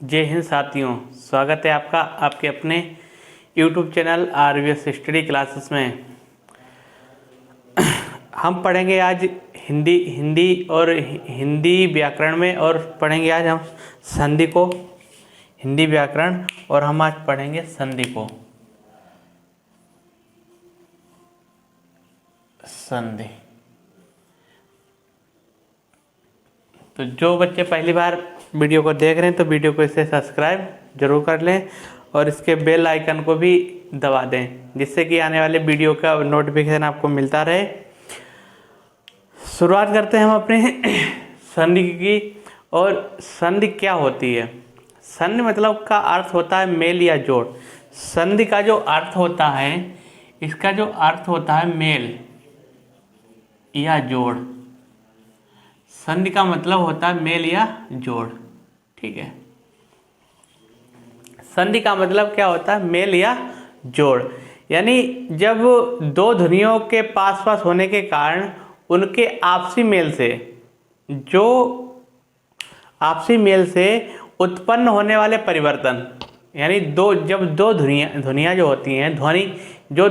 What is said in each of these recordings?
जय हिंद साथियों, स्वागत है आपका आपके अपने YouTube channel RVS study classes में। हम पढ़ेंगे आज हिंदी व्याकरण में, और पढ़ेंगे आज हम संधि को, हिंदी व्याकरण, और हम आज पढ़ेंगे संधि को। संधि। तो जो बच्चे पहली बार वीडियो को देख रहे हैं तो वीडियो को इसे सब्सक्राइब जरूर कर लें और इसके बेल आइकन को भी दबा दें, जिससे कि आने वाले वीडियो का नोटिफिकेशन आपको मिलता रहे। शुरुआत करते हैं हम अपने संधि की। और संधि क्या होती है? संधि मतलब का अर्थ होता है मेल या जोड़। संधि का जो अर्थ होता है, इसका जो अर्थ होता है मेल या जोड़। संधि का मतलब होता है मेल या जोड़, ठीक है। संधि का मतलब क्या होता है? मेल या जोड़। यानी जब दो ध्वनियों के पास पास होने के कारण उनके आपसी मेल से उत्पन्न होने वाले परिवर्तन, यानी जब दो ध्वनियाँ जो होती हैं, दो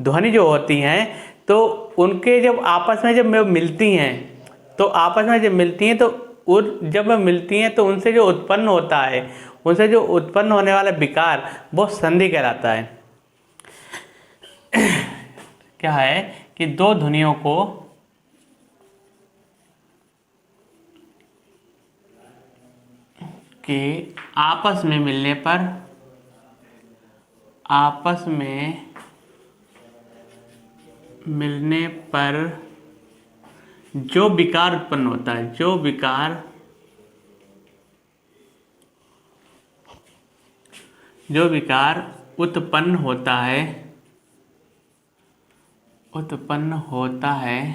ध्वनि जो होती हैं, तो उनके जब आपस में जब मिलती हैं तो जब मिलती हैं तो उनसे जो उत्पन्न होता है, उनसे जो उत्पन्न होने वाला विकार, वो संधि कहलाता है। क्या है कि दो ध्वनियों को के आपस में मिलने पर जो विकार उत्पन्न होता है, जो विकार उत्पन्न होता है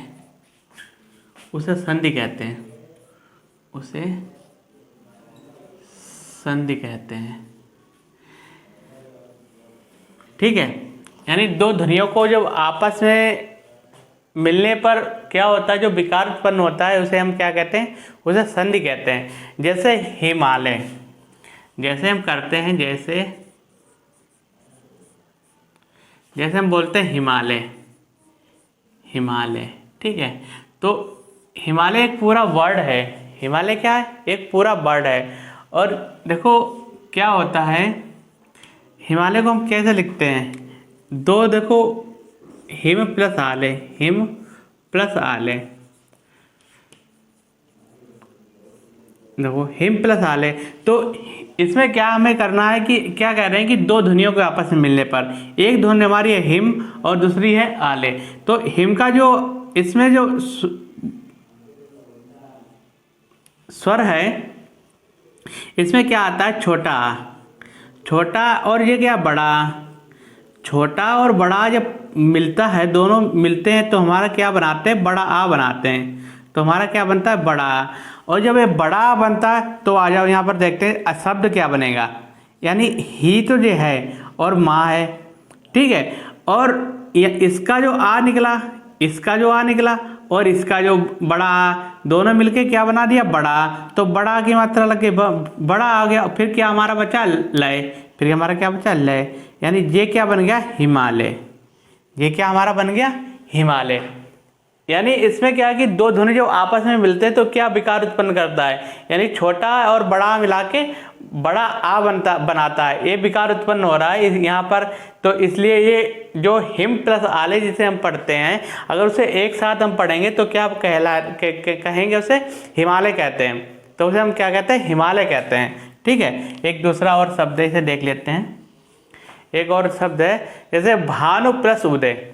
उसे संधि कहते हैं, ठीक है। यानी दो ध्वनियों को जब आपस में मिलने पर क्या होता है, जो विकार उत्पन्न होता है, उसे हम क्या कहते हैं? उसे संधि कहते हैं। जैसे हिमालय, जैसे हम करते हैं, जैसे हम बोलते हैं हिमालय, ठीक है। तो हिमालय एक पूरा वर्ड है। हिमालय क्या है? एक पूरा वर्ड है। और देखो क्या होता है, हिमालय को हम कैसे लिखते हैं? देखो, हिम प्लस आले, देखो हिम प्लस आले। तो इसमें क्या हमें करना है कि क्या कह रहे हैं कि दो ध्वनियों के आपस में मिलने पर, एक ध्वनि हमारी है हिम और दूसरी है आले। तो हिम का जो इसमें जो स्वर है, इसमें क्या आता है? छोटा, और ये क्या? बड़ा। छोटा और बड़ा जब मिलता है, दोनों मिलते हैं तो हमारा क्या बनाते हैं? बड़ा आ बनाते हैं। तो हमारा क्या बनता है? बड़ा। और जब ये बड़ा बनता है तो आ जाओ यहाँ पर देखते हैं शब्द क्या बनेगा। यानी ही तो जो है और माँ है, ठीक है। और इसका जो आ निकला, और इसका जो बड़ा आ, दोनों मिलके क्या बना दिया? बड़ा। तो बड़ा की मात्रा लग के बड़ा आ गया। फिर क्या हमारा बचा? लय। फिर हमारा क्या बचा? लय। यानी ये क्या बन गया? हिमालय। ये क्या हमारा बन गया? हिमालय। यानी इसमें क्या है कि दो ध्वनि जो आपस में मिलते हैं तो क्या विकार उत्पन्न करता है? यानी छोटा और बड़ा मिला के बड़ा आ बनाता है। ये विकार उत्पन्न हो रहा है यहाँ पर। तो इसलिए ये जो हिम प्लस आले जिसे हम पढ़ते हैं, अगर उसे एक साथ हम पढ़ेंगे तो क्या कहेंगे? उसे हिमालय कहते हैं। तो उसे हम क्या कहते हैं? हिमालय कहते हैं, ठीक है। एक दूसरा और शब्द है, इसे देख लेते हैं। एक और शब्द है जैसे भानु प्लस उदय,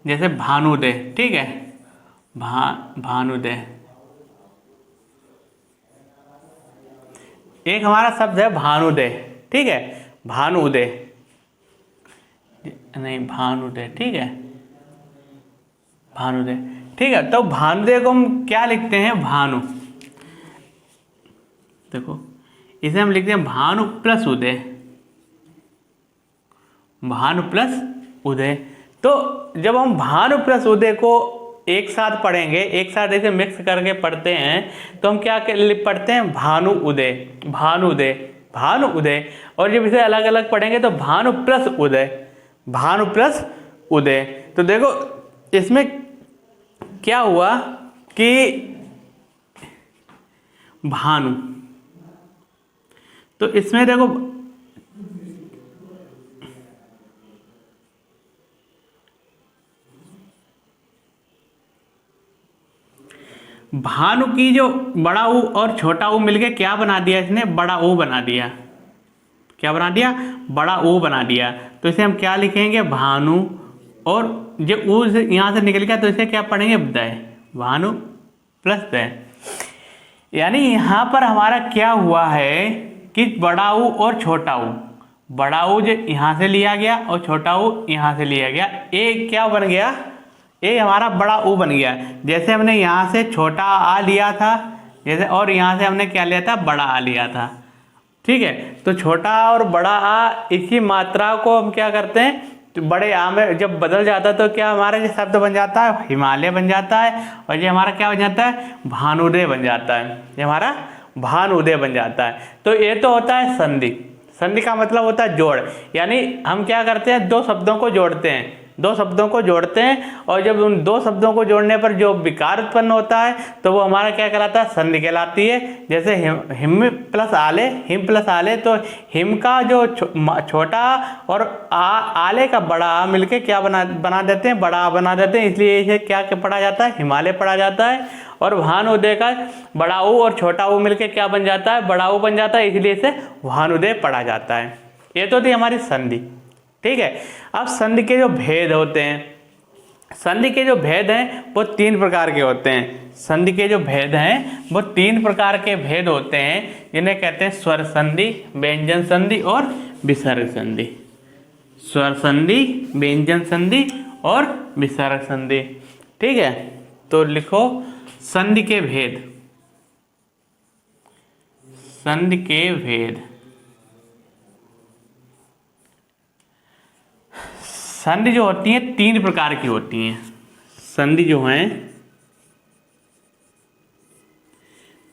जैसे भानुदय, ठीक है। भानुदय। एक हमारा शब्द है भानुदय, ठीक है। भानुदय, ठीक है। भानुदय, ठीक है। तो भानुदय को हम क्या लिखते हैं? भानु। देखो इसे हम लिखते हैं भानु प्लस उदय। तो जब हम भानु प्लस उदय को एक साथ पढ़ेंगे, एक साथ ऐसे मिक्स करके पढ़ते हैं तो हम क्या पढ़ते हैं, भानु उदय, भानु उदय, भानु उदय। और जब इसे अलग अलग पढ़ेंगे तो भानु प्लस उदय, भानु प्लस उदय। तो देखो इसमें क्या हुआ कि भानु, तो इसमें देखो भानु की जो बड़ा ऊ और छोटा ऊ मिलके क्या बना दिया, इसने बड़ा ऊ बना दिया। क्या बना दिया, बड़ा ऊ बना दिया। तो इसे हम क्या लिखेंगे, भानु, और जो ऊ यहाँ से निकल गया तो इसे क्या पढ़ेंगे, दय, भानु प्लस दय। यानी यहाँ पर हमारा क्या हुआ है कि बड़ा ऊ और छोटा ऊ, बड़ा ऊ जो यहाँ से लिया गया और छोटा ऊ यहाँ से लिया गया, एक क्या बन गया, ये हमारा बड़ा ऊ बन गया। जैसे हमने यहाँ से छोटा आ लिया था, जैसे, और यहाँ से हमने क्या लिया था, बड़ा आ लिया था। ठीक है, तो छोटा और बड़ा आ, इसी मात्रा को हम क्या करते हैं, तो बड़े आ में जब बदल जाता है तो क्या हमारा ये शब्द बन जाता है, हिमालय बन जाता है। और ये हमारा क्या बन जाता है, भानुदय बन जाता है, ये हमारा भानुदय बन जाता है। तो ये तो होता है संधि। संधि का मतलब होता है जोड़, यानी हम क्या करते हैं, दो शब्दों को जोड़ते हैं, दो शब्दों को जोड़ते हैं, और जब उन दो शब्दों को जोड़ने पर जो विकार उत्पन्न होता है तो वो हमारा क्या कहलाता है, संधि कहलाती है। जैसे हिम प्लस आले, हिम प्लस आले, तो हिम का जो छोटा और आले का बड़ा आ मिलके क्या बना देते हैं, बड़ा आ बना देते हैं, इसलिए इसे क्या पढ़ा जाता है, हिमालय पढ़ा जाता है। और भानुदय का बड़ा ऊ और छोटा ऊ मिलके क्या बन जाता है, बड़ा ऊ बन जाता है, इसलिए इसे भानुदय पढ़ा जाता है। ये तो थी हमारी संधि। ठीक है, अब संधि के जो भेद होते हैं, संधि के जो भेद हैं वो तीन प्रकार के होते हैं। संधि के जो भेद हैं वो तीन प्रकार के भेद होते हैं, जिन्हें कहते हैं स्वर संधि, व्यंजन संधि और विसर्ग संधि। स्वर संधि, व्यंजन संधि और विसर्ग संधि। ठीक है, तो लिखो संधि के भेद, संधि के भेद। संधि जो होती है तीन प्रकार की होती हैं। संधि जो हैं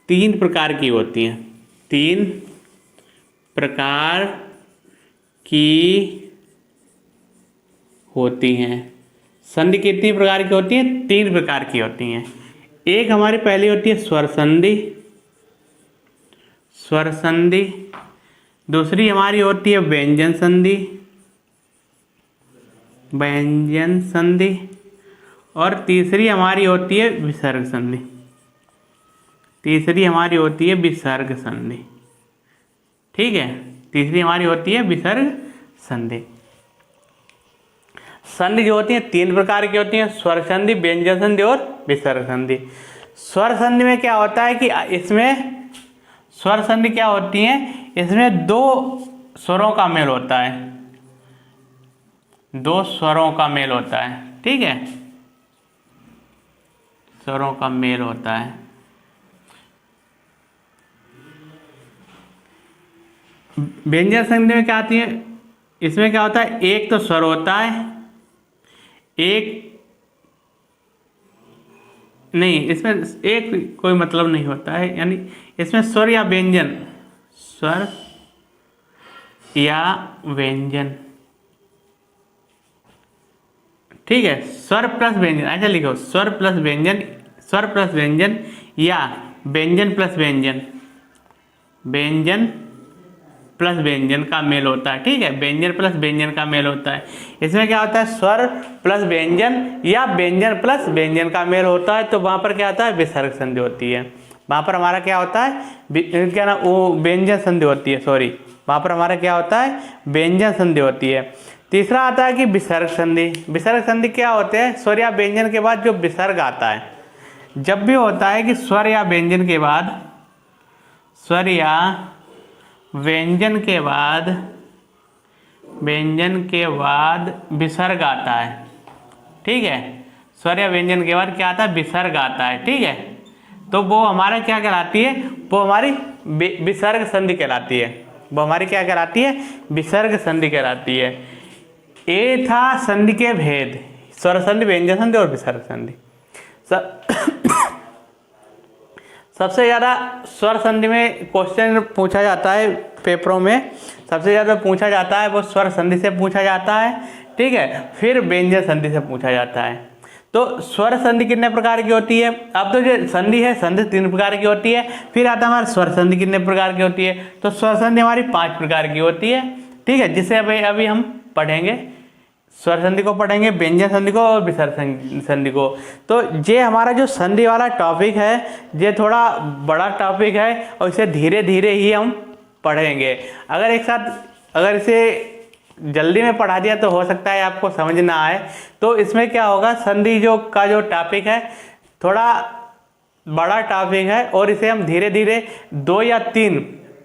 तीन प्रकार की होती हैं, तीन प्रकार की होती हैं। संधि कितनी प्रकार की होती है, तीन प्रकार की होती हैं। एक हमारी पहली होती है स्वर संधि, स्वर संधि। दूसरी हमारी होती है व्यंजन संधि, व्यंजन संधि। और तीसरी हमारी होती है विसर्ग संधि, तीसरी हमारी होती है विसर्ग संधि। ठीक है, तीसरी हमारी होती है विसर्ग संधि। संधि जो होती है तीन प्रकार की होती हैं, स्वर संधि, व्यंजन संधि और विसर्ग संधि। स्वर संधि में क्या होता है कि इसमें, स्वर संधि क्या होती है, इसमें दो स्वरों का मेल होता है, दो स्वरों का मेल होता है। ठीक है, स्वरों का मेल होता है। व्यंजन संधि में क्या आती है, इसमें क्या होता है, एक तो स्वर होता है, एक नहीं, इसमें एक कोई मतलब नहीं होता है, यानी इसमें स्वर या व्यंजन, स्वर या व्यंजन। ठीक है, स्वर प्लस व्यंजन, ऐसा लिखो, स्वर प्लस व्यंजन, स्वर प्लस व्यंजन, या व्यंजन प्लस व्यंजन, व्यंजन प्लस व्यंजन का मेल होता है। ठीक है, व्यंजन प्लस व्यंजन का मेल होता है। इसमें क्या होता है, स्वर प्लस व्यंजन या व्यंजन प्लस व्यंजन का मेल होता है, तो वहां पर क्या होता है, विसर्ग संधि होती है। वहां पर हमारा क्या होता है, क्या ना, वो व्यंजन संधि होती है, सॉरी, वहां पर हमारा क्या होता है, व्यंजन संधि होती है। तीसरा आता है कि विसर्ग संधि। विसर्ग संधि क्या होते हैं, स्वर या व्यंजन के बाद जो विसर्ग आता है, जब भी होता है कि स्वर या व्यंजन के बाद, स्वर या व्यंजन के बाद, व्यंजन के बाद विसर्ग आता है। ठीक है, स्वर या व्यंजन के बाद क्या आता है, विसर्ग आता है। ठीक है, तो वो हमारा क्या कहलाती है, वो हमारी विसर्ग संधि कहलाती है। वो हमारी क्या कहलाती है, विसर्ग संधि कहलाती है। ये था संधि के भेद, स्वर संधि, व्यंजन संधि और विसर्ग संधि। सबसे ज़्यादा स्वर संधि में क्वेश्चन पूछा जाता है पेपरों में, सबसे ज़्यादा पूछा जाता है वो स्वर संधि से पूछा जाता है, ठीक है। फिर व्यंजन संधि से पूछा जाता है। तो स्वर संधि कितने प्रकार की होती है? अब तो जो संधि है, संधि 3 प्रकार की होती है। फिर आता है हमारा स्वर संधि कितने प्रकार की होती है? तो स्वर संधि हमारी 5 प्रकार की होती है, ठीक है, जिसे अभी हम पढ़ेंगे। स्वर संधि को पढ़ेंगे, व्यंजन संधि को और विसर्ग संधि को। तो ये हमारा जो संधि वाला टॉपिक है, ये थोड़ा बड़ा टॉपिक है और इसे धीरे धीरे ही हम पढ़ेंगे। अगर एक साथ अगर इसे जल्दी में पढ़ा दिया तो हो सकता है आपको समझ ना आए। तो इसमें क्या होगा, संधि जो टॉपिक है थोड़ा बड़ा टॉपिक है और इसे हम धीरे धीरे 2 या 3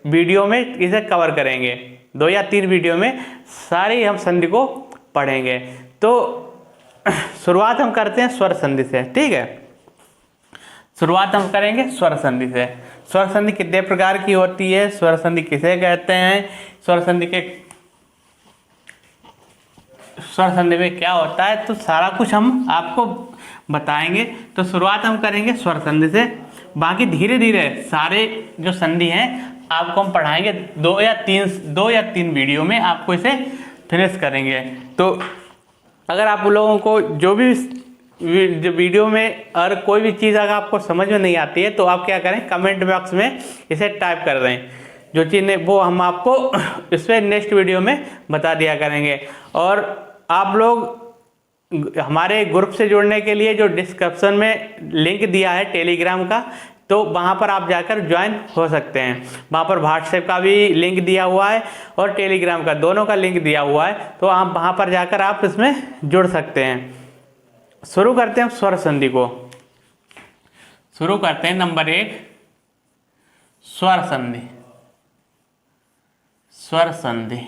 वीडियो में इसे कवर करेंगे। 2 या 3 वीडियो में सारी हम संधि को पढ़ेंगे। तो शुरुआत हम करते हैं स्वर संधि से, ठीक है। शुरुआत हम करेंगे स्वर संधि से। स्वर संधि कितने प्रकार की होती है, स्वर संधि किसे कहते हैं, स्वर संधि में क्या होता है, तो सारा कुछ हम आपको बताएंगे। तो शुरुआत हम करेंगे स्वर संधि से, बाकी धीरे धीरे सारे जो संधि हैं आपको हम पढ़ाएंगे। 2 या 3 वीडियो में आपको इसे फिनिश करेंगे। तो अगर आप लोगों को जो वीडियो में और कोई भी चीज़ अगर आपको समझ में नहीं आती है तो आप क्या करें, कमेंट बॉक्स में इसे टाइप कर दें। जो चीज़ें वो हम आपको इस पर नेक्स्ट वीडियो में बता दिया करेंगे। और आप लोग हमारे ग्रुप से जुड़ने के लिए जो डिस्क्रिप्शन में लिंक दिया है टेलीग्राम का, तो वहाँ पर आप जाकर ज्वाइन हो सकते हैं। वहाँ पर व्हाट्सएप का भी लिंक दिया हुआ है और टेलीग्राम का, दोनों का लिंक दिया हुआ है। तो आप वहाँ पर जाकर आप इसमें जुड़ सकते हैं। शुरू करते हैं स्वर संधि को। शुरू करते हैं नंबर 1 स्वर संधि। स्वर संधि।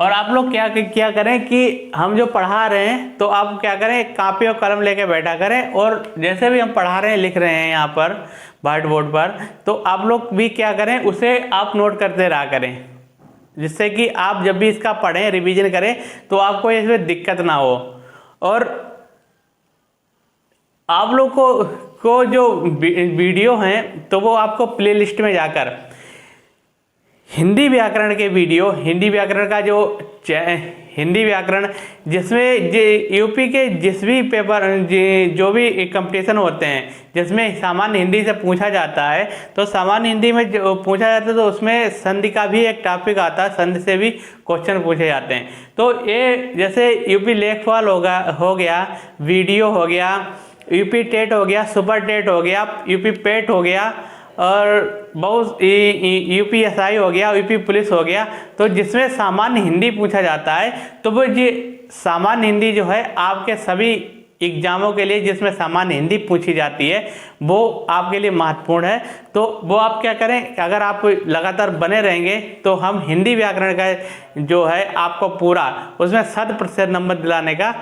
और आप लोग क्या करें कि हम जो पढ़ा रहे हैं तो आप क्या करें, कापी और कलम लेके बैठा करें और जैसे भी हम पढ़ा रहे हैं लिख रहे हैं यहाँ पर व्हाइट बोर्ड पर, तो आप लोग भी क्या करें, उसे आप नोट करते रहा करें, जिससे कि आप जब भी इसका पढ़ें, रिवीजन करें तो आपको इसमें दिक्कत ना हो। और आप लोग को जो वीडियो हैं तो वो आपको प्लेलिस्ट में जाकर हिंदी व्याकरण के वीडियो, हिंदी व्याकरण का जो हिंदी व्याकरण जिसमें यूपी के जिस भी पेपर जो भी कंपटीशन होते हैं जिसमें सामान्य हिंदी से पूछा जाता है, तो सामान्य हिंदी में जो पूछा जाता है तो उसमें संधि का भी एक टॉपिक आता है, संधि से भी क्वेश्चन पूछे जाते हैं। तो ये जैसे यूपी लेखपाल हो गया, वीडियो हो गया, यूपी टेट हो गया, सुपर टेट हो गया, यूपी पेट हो गया और बहुत यूपीएसआई हो गया, यूपी पुलिस हो गया, तो जिसमें सामान्य हिंदी पूछा जाता है, तो वो ये सामान्य हिंदी जो है आपके सभी एग्जामों के लिए जिसमें सामान्य हिंदी पूछी जाती है वो आपके लिए महत्वपूर्ण है। तो वो आप क्या करें, अगर आप लगातार बने रहेंगे तो हम हिंदी व्याकरण का जो है आपको पूरा उसमें 100% नंबर दिलाने का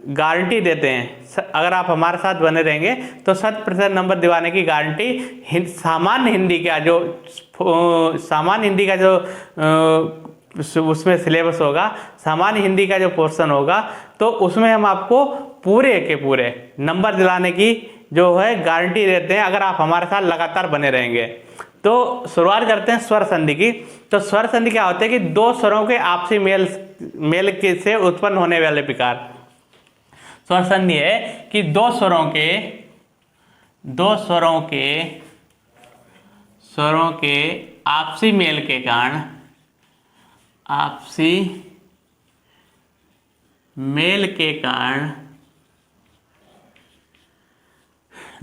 गारंटी देते हैं। अगर आप हमारे साथ बने रहेंगे तो 100% नंबर दिलाने की गारंटी सामान्य हिंदी का जो उसमें सिलेबस होगा, सामान्य हिंदी का जो पोर्शन होगा, तो उसमें हम आपको पूरे के पूरे नंबर दिलाने की जो है गारंटी देते हैं, अगर आप हमारे साथ लगातार बने रहेंगे। तो शुरुआत करते हैं स्वर संधि की। तो स्वर संधि क्या होता है कि 2 स्वरों के आपसी मेल से उत्पन्न होने वाले विकार। स्वर संधि है कि 2 स्वरों के आपसी मेल के कारण,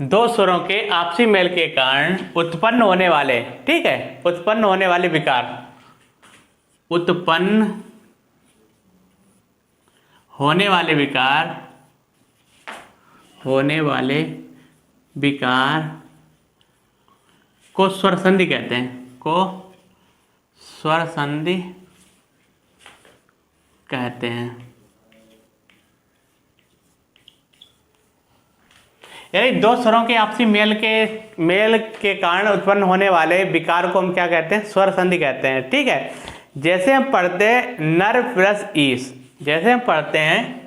दो स्वरों के आपसी मेल के कारण उत्पन्न होने वाले, ठीक है, उत्पन्न होने वाले विकार, उत्पन्न होने वाले विकार को स्वर संधि कहते हैं, को स्वर संधि कहते हैं। यानी 2 स्वरों के आपसी मेल के कारण उत्पन्न होने वाले विकार को हम क्या कहते हैं, स्वर संधि कहते हैं, ठीक है। जैसे हम पढ़ते हैं नर प्लस ईश, जैसे हम पढ़ते हैं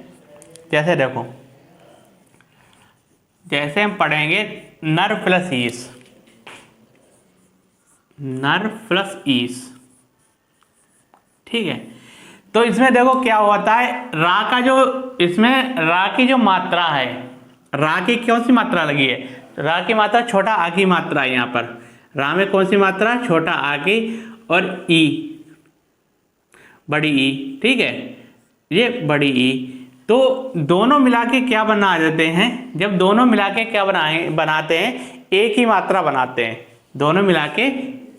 जैसे देखो, जैसे हम पढ़ेंगे नर प्लस ईस, नर प्लस ईस, ठीक है। तो इसमें देखो क्या होता है, रा का जो, इसमें रा की जो मात्रा है, रा की कौन सी मात्रा लगी है, रा की मात्रा छोटा आ की मात्रा है। यहाँ पर रा में कौन सी मात्रा, छोटा आ की, और ई बड़ी ई, ठीक है, ये बड़ी ई। तो दोनों मिला के क्या बना देते हैं, जब दोनों मिला के क्या बनाते हैं, एक ही मात्रा बनाते हैं। दोनों मिला के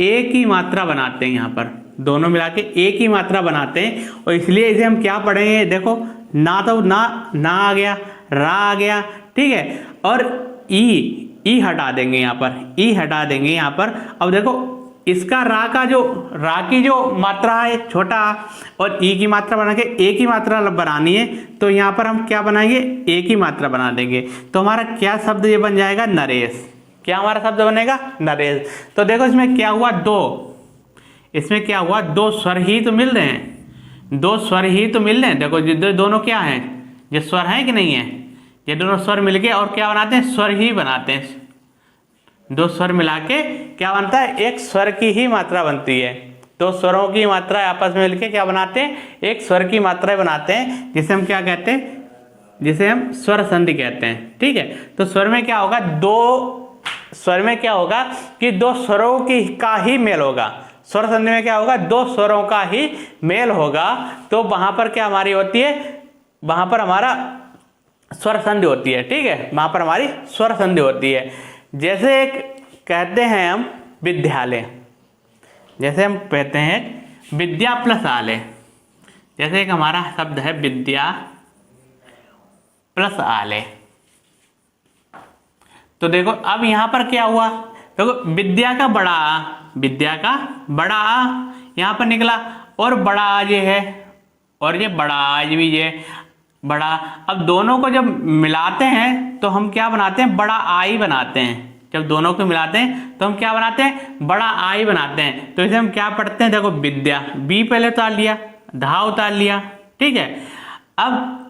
एक ही मात्रा बनाते हैं, यहाँ पर दोनों मिला के एक ही मात्रा बनाते हैं। और इसलिए इसे हम क्या पढ़ेंगे, देखो ना, तो ना आ गया, रा आ गया, ठीक है, और ई हटा देंगे, यहाँ पर ई हटा देंगे यहाँ पर। अब देखो इसका रा की जो मात्रा है छोटा, और ई की मात्रा बना के एक ही मात्रा बनानी है, तो यहाँ पर हम क्या बनाएंगे, एक ही मात्रा बना देंगे। तो हमारा क्या शब्द ये बन जाएगा, नरेश। क्या हमारा शब्द बनेगा, नरेश। तो देखो इसमें क्या हुआ, इसमें क्या हुआ, दो स्वर ही तो मिल रहे हैं, दो स्वर ही तो मिल रहे हैं। देखो दोनों क्या हैं, ये स्वर है कि नहीं है, ये दोनों स्वर मिलके और क्या बनाते हैं, स्वर ही बनाते हैं। दो स्वर मिला के क्या बनता है, एक स्वर की ही मात्रा बनती है। दो स्वरों की मात्रा आपस में मिलके क्या बनाते हैं, एक स्वर की मात्रा बनाते हैं, जिसे हम क्या कहते हैं, जिसे हम स्वर संधि कहते हैं, ठीक है। तो स्वर में क्या होगा, दो स्वर में क्या होगा कि दो स्वरों का ही मेल होगा। स्वर संधि में क्या होगा, दो स्वरों का ही मेल होगा। तो वहां पर क्या हमारी होती है, वहां पर हमारा स्वर संधि होती है, ठीक है, वहां पर हमारी स्वर संधि होती है। जैसे एक कहते हैं हम विद्यालय, जैसे हम कहते हैं विद्या प्लस आलय, जैसे एक हमारा शब्द है विद्या प्लस आलय। तो देखो अब यहां पर क्या हुआ, देखो विद्या का बड़ा आ यहां पर निकला, और बड़ा आ ये है, और ये बड़ा आज भी ये बड़ा। अब दोनों को जब मिलाते हैं तो हम क्या बनाते हैं, बड़ा आई बनाते हैं। जब दोनों को मिलाते हैं तो हम क्या बनाते हैं, बड़ा आई बनाते हैं। तो इसे हम क्या पढ़ते हैं, देखो विद्या, बी पहले उतार लिया, धा उतार लिया, ठीक है। अब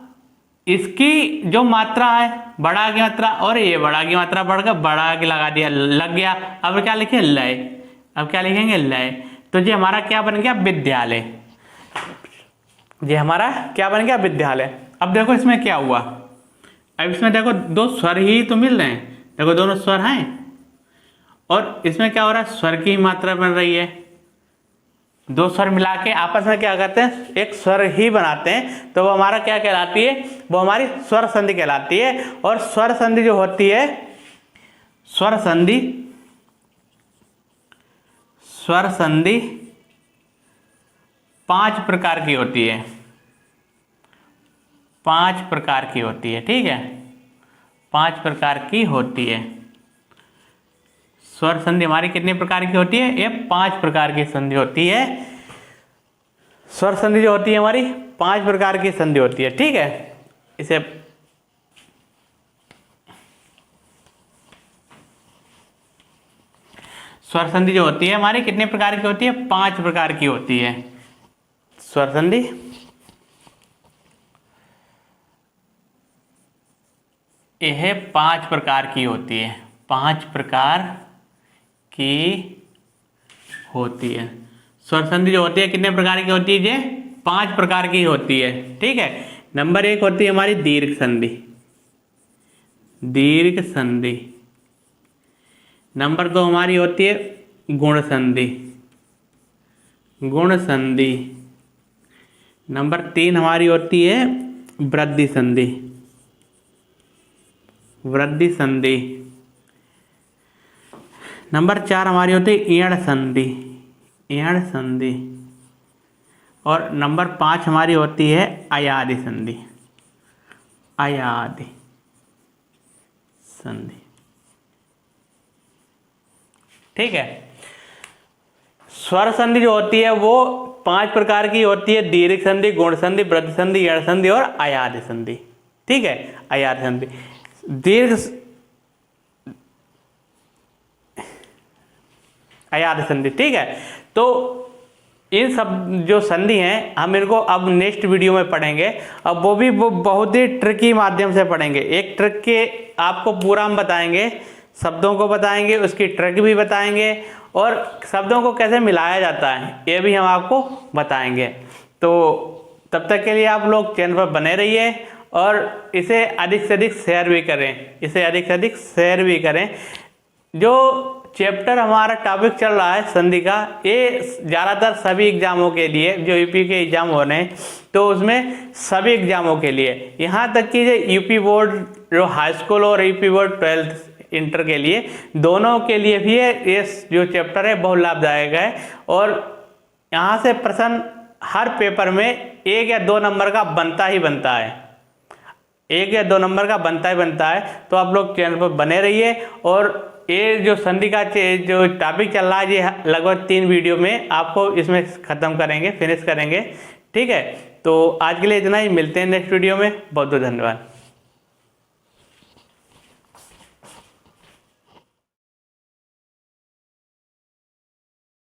इसकी जो मात्रा है, बड़ा की मात्रा, और ये बड़ा की मात्रा बढ़कर बड़ा की लगा दिया, लग गया। अब क्या लिखे, लय। अब क्या लिखेंगे, लय। तो ये हमारा क्या बन गया, विद्यालय। ये हमारा क्या बन गया, विद्यालय। अब देखो इसमें क्या हुआ, अब इसमें देखो दो स्वर ही तो मिल रहे हैं, देखो दोनों स्वर हैं, और इसमें क्या हो रहा है, स्वर की मात्रा बन रही है। दो स्वर मिला के आपस में क्या करते हैं, एक स्वर ही बनाते हैं। तो वो हमारा क्या कहलाती है, वो हमारी स्वर संधि कहलाती है। और स्वर संधि जो होती है, स्वर संधि 5 प्रकार की होती है, 5 प्रकार की होती है, ठीक है, 5 प्रकार की होती है। स्वर संधि हमारी कितने प्रकार की होती है, ये 5 प्रकार की संधि होती है। स्वर संधि जो होती है हमारी 5 प्रकार की संधि होती है, ठीक है। इसे स्वर संधि जो होती है हमारी कितने प्रकार की होती है, 5 प्रकार की होती है स्वर संधि। यह 5 प्रकार की होती है, 5 प्रकार की होती है। स्वर संधि जो होती है कितने प्रकार की होती है, ये 5 प्रकार की होती है, ठीक है। नंबर 1 होती है हमारी दीर्घ संधि, दीर्घ संधि। नंबर 2 हमारी होती है गुण संधि, गुण संधि। नंबर 3 हमारी होती है वृद्धि संधि, वृद्धि संधि। नंबर 4 हमारी होती है इण संधि, इण संधि। और नंबर 5 हमारी होती है अयादि संधि, अयादि संधि, ठीक है। स्वर संधि जो होती है वो 5 प्रकार की होती है, दीर्घ संधि, गुण संधि, वृद्धि संधि, इण संधि और अयादि संधि, ठीक है, अयादि संधि। दीर्घ अयादि संधि, ठीक है। तो इन सब जो संधि हैं हम इनको अब नेक्स्ट वीडियो में पढ़ेंगे। अब वो बहुत ही ट्रिकी माध्यम से पढ़ेंगे। एक ट्रिक के आपको पूरा हम बताएंगे, शब्दों को बताएंगे, उसकी ट्रिक भी बताएंगे और शब्दों को कैसे मिलाया जाता है ये भी हम आपको बताएंगे। तो तब तक के लिए आप लोग चैनल पर बने रहिए और इसे अधिक से अधिक शेयर भी करें, इसे अधिक से अधिक शेयर भी करें। जो चैप्टर हमारा टॉपिक चल रहा है संधि का, ये ज़्यादातर सभी एग्जामों के लिए, जो यूपी के एग्जाम हो रहे हैं तो उसमें सभी एग्जामों के लिए, यहाँ तक कि जो यूपी बोर्ड जो हाई स्कूल और यूपी बोर्ड 12th इंटर के लिए, दोनों के लिए भी ये जो चैप्टर है बहुत लाभदायक है। और यहाँ से प्रश्न हर पेपर में 1 या 2 नंबर का बनता ही बनता है, 1 या 2 नंबर का बनता ही बनता है। तो आप लोग चैनल पर बने रहिए और ये जो संधि का जो टॉपिक चल रहा है ये लगभग 3 वीडियो में आपको इसमें ख़त्म करेंगे, फिनिश करेंगे। ठीक है, तो आज के लिए इतना ही, मिलते हैं नेक्स्ट वीडियो में। बहुत बहुत धन्यवाद।